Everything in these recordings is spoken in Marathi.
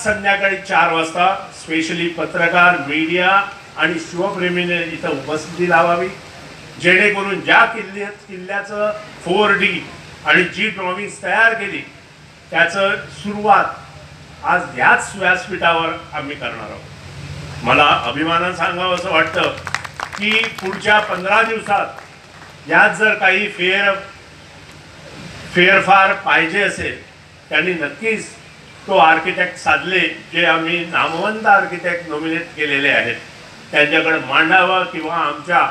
संध्याकाळी 4 वाजता स्पेशली पत्रकार, मीडिया आणि शिवप्रेमीने इथं उपस्थिती लावावी, जेणेकरून ज्या किल्ल्याचं 4D आणि जी ड्रॉइंग्स तयार केली त्याचं सुरुवात आज याच व्यासपीठावर आम्ही करणार आहोत। मला अभिमानाने सांगावं असं वाटतं की पुढच्या 15 दिवसात यात जर काही फेरफार पाहिजे असेल त्यांनी नक्कीच तो आर्किटेक्ट साधले, जे आम्ही नामवंत आर्किटेक्ट नॉमिनेट केलेले आहेत त्यांच्याकडे मांडावा किंवा आमच्या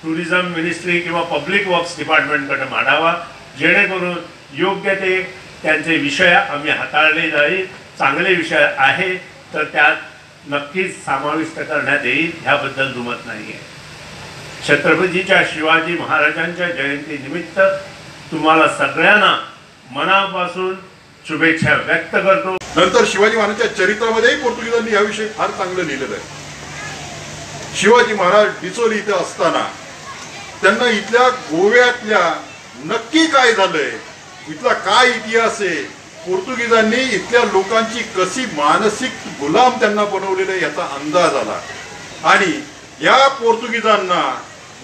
टुरिझम मिनिस्ट्री किंवा पब्लिक वर्क्स डिपार्टमेंटकडे मांडावा, जेणेकरून योग्य ते त्यांचे विषय आम्ही हाताळले जाईल। चांगले विषय आहे तर त्यात नक्कीच समाविष्ट करण्यात येईल, ह्याबद्दल दुमत नाही आहे। छत्रपतीच्या शिवाजी महाराजांच्या जयंतीनिमित्त तुम्हाला सगळ्यांना मनापासून शुभेच्छा व्यक्त करतो। नंतर शिवाजी महाराजांच्या चरित्रामध्ये पोर्तुगीजांनी याविषयी फार चांगलं लिहिलेलं आहे। शिवाजी महाराज डिचोली इथे असताना त्यांना इथल्या गोव्यातल्या नक्की काय झालंय, इथला काय इतिहास आहे, पोर्तुगीजांनी इथल्या लोकांची कशी मानसिक गुलाम त्यांना बनवलेलं आहे याचा अंदाज आला। आणि या पोर्तुगीजांना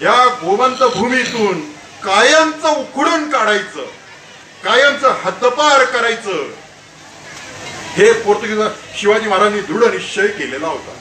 या गोवंत भूमीतून कायमचं उखडून काढायचं, कायमचं हद्दपार करायचं, हे पोर्तुगीज शिवाजी महाराजांनी दृढ निश्चय केलेला होता।